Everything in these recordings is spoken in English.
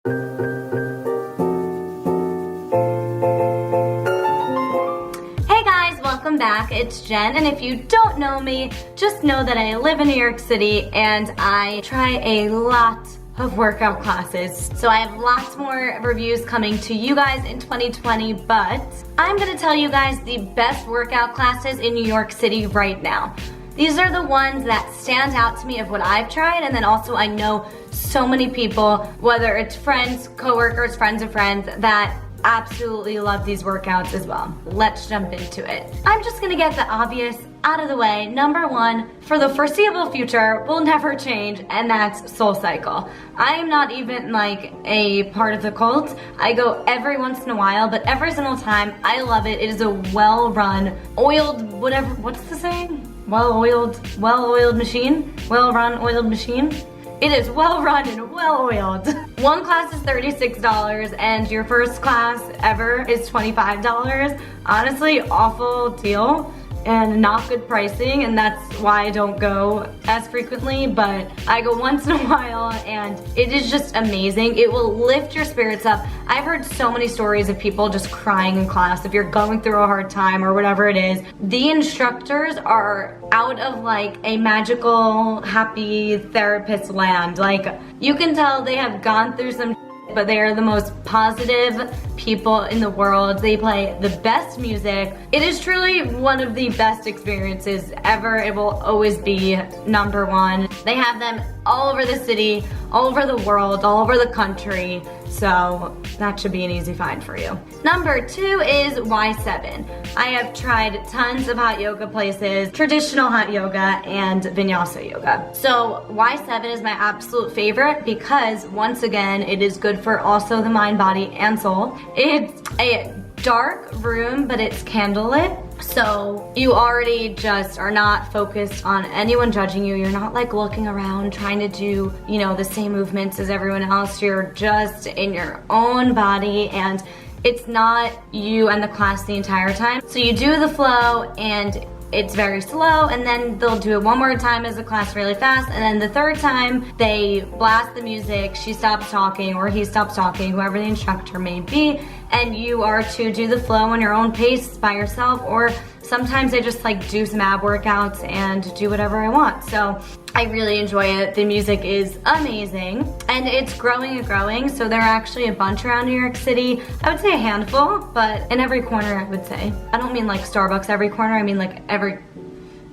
Welcome back, it's Jen, and if you don't know me, just know that I live in New York City and I try a lot of workout classes. So I have lots more reviews coming to you guys in 2020, but I'm gonna tell you guys the best workout classes in New York City right now. These are the ones that stand out to me of what I've tried, and then also I know so many people, whether it's friends, coworkers, friends of friends, that absolutely love these workouts as well. Let's jump into it. I'm just gonna get the obvious out of the way. Number one, for the foreseeable future, will never change, and that's SoulCycle. I am not even like a part of the cult. I go every once in a while, but every single time, I love it. It is a well-run, oiled, whatever, what's the saying? Well-oiled machine? Well-run, oiled machine? It is well run and well oiled. One class is $36 and your first class ever is $25. Honestly, awful deal and not good pricing, and that's why I don't go as frequently, but I go once in a while and it is just amazing. It will lift your spirits up. I've heard so many stories of people just crying in class if you're going through a hard time or whatever it is. The instructors are out of like a magical, happy therapist land. Like, you can tell they have gone through some, but they are the most positive people in the world. They play the best music. It is truly one of the best experiences ever. It will always be number one. They have them all over the city, all over the world, all over the country. So that should be an easy find for you. Number two is Y7. I have tried tons of hot yoga places, traditional hot yoga and vinyasa yoga. So Y7 is my absolute favorite because once again, it is good for also the mind, body, and soul. It's a dark room, but it's candlelit. So you already just are not focused on anyone judging you. You're not like looking around trying to do, you know, the same movements as everyone else. You're just in your own body, and it's not you and the class the entire time. So you do the flow and it's very slow, and then they'll do it one more time as a class really fast, and then the third time they blast the music, she stops talking or he stops talking, whoever the instructor may be, and you are to do the flow on your own pace by yourself, or sometimes I just like do some ab workouts and do whatever I want. So I really enjoy it. The music is amazing and it's growing and growing. So there are actually a bunch around New York City. I would say a handful, but in every corner I would say. I don't mean like Starbucks every corner, I mean like every,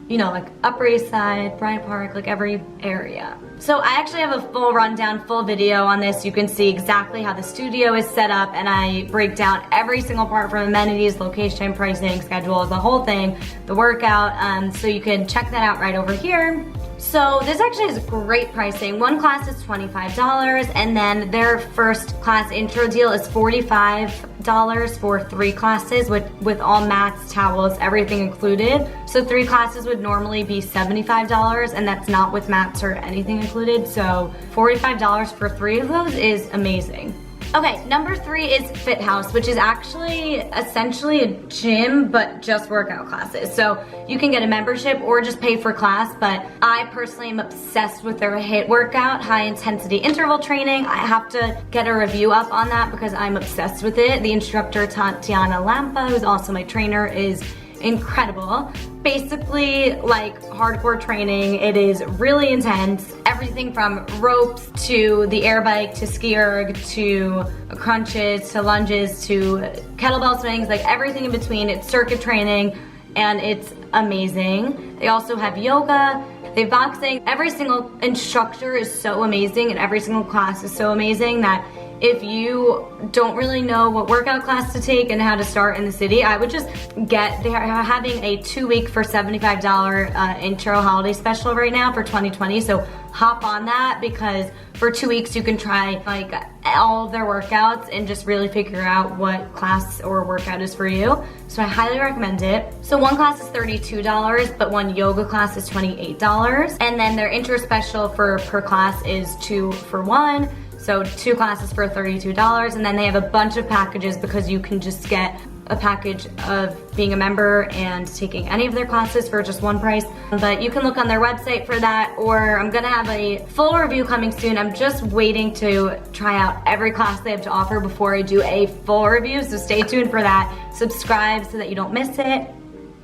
you know, like Upper East Side, Bryant Park, like every area. So I actually have a full rundown, full video on this. You can see exactly how the studio is set up, and I break down every single part from amenities, location, pricing, schedules, the whole thing, the workout. So you can check that out right over here. So this actually has great pricing. One class is $25, and then their first class intro deal is $45 for 3 classes with all mats, towels, everything included. So 3 classes would normally be $75, and that's not with mats or anything included. So $45 for 3 of those is amazing. Okay, number 3 is Fithouse, which is actually essentially a gym, but just workout classes. So you can get a membership or just pay for class, but I personally am obsessed with their HIIT workout, high intensity interval training. I have to get a review up on that because I'm obsessed with it. The instructor, Tatiana Lampa, who's also my trainer, is incredible. Basically like hardcore training. It is really intense. Everything from ropes to the air bike to ski erg to crunches to lunges to kettlebell swings, like everything in between. It's circuit training and it's amazing. They also have yoga, they have boxing. Every single instructor is so amazing and every single class is so amazing that if you don't really know what workout class to take and how to start in the city, I would just get, they are having a 2-week for $75 intro holiday special right now for 2020. So hop on that because for 2 weeks you can try like all of their workouts and just really figure out what class or workout is for you. So I highly recommend it. So one class is $32, but one yoga class is $28. And then their intro special for per class is 2 for 1. So 2 classes for $32, and then they have a bunch of packages because you can just get a package of being a member and taking any of their classes for just one price. But you can look on their website for that, or I'm gonna have a full review coming soon. I'm just waiting to try out every class they have to offer before I do a full review, so stay tuned for that. Subscribe so that you don't miss it.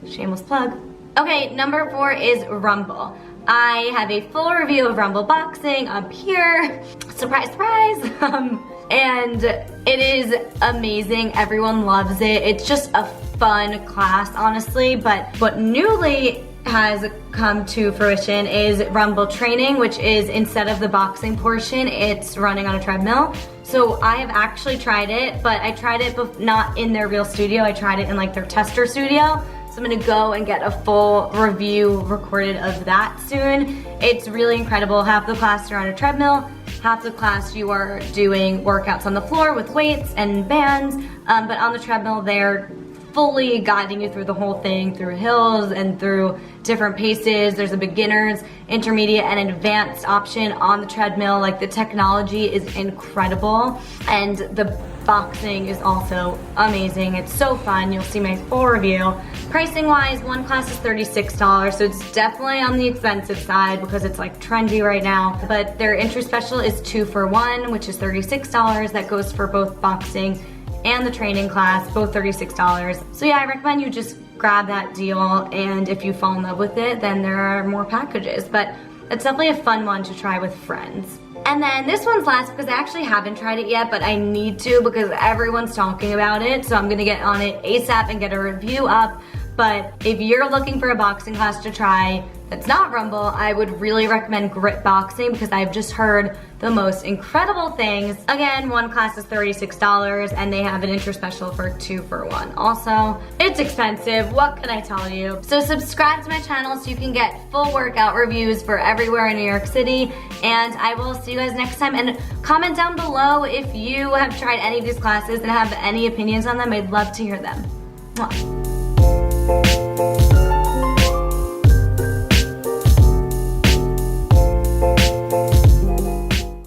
Shameless plug. Okay, number 4 is Rumble. I have a full review of Rumble Boxing up here. Surprise, surprise. And it is amazing. Everyone loves it. It's just a fun class, honestly. But what newly has come to fruition is Rumble training, which is instead of the boxing portion, it's running on a treadmill. So I have actually tried it, but I tried it not in their real studio. I tried it in like their tester studio. So I'm gonna go and get a full review recorded of that soon. It's really incredible. Half the class you're on a treadmill, half the class you are doing workouts on the floor with weights and bands, but on the treadmill they're fully guiding you through the whole thing, through hills and through different paces. There's a beginner's, intermediate, and advanced option on the treadmill. Like, the technology is incredible, and the boxing is also amazing. It's so fun. You'll see my full review. Pricing wise, one class is $36, so it's definitely on the expensive side because it's like trendy right now. But their entry special is 2 for 1, which is $36. That goes for both boxing and the training class, both $36. So yeah, I recommend you just grab that deal, and if you fall in love with it, then there are more packages. But it's definitely a fun one to try with friends. And then this one's last because I actually haven't tried it yet, but I need to because everyone's talking about it. So I'm gonna get on it ASAP and get a review up. But if you're looking for a boxing class to try that's not Rumble, I would really recommend Grit Boxing because I've just heard the most incredible things. Again, one class is $36 and they have an intro special for 2 for 1. Also, it's expensive, what can I tell you? So subscribe to my channel so you can get full workout reviews for everywhere in New York City, and I will see you guys next time. And comment down below if you have tried any of these classes and have any opinions on them. I'd love to hear them. Mwah.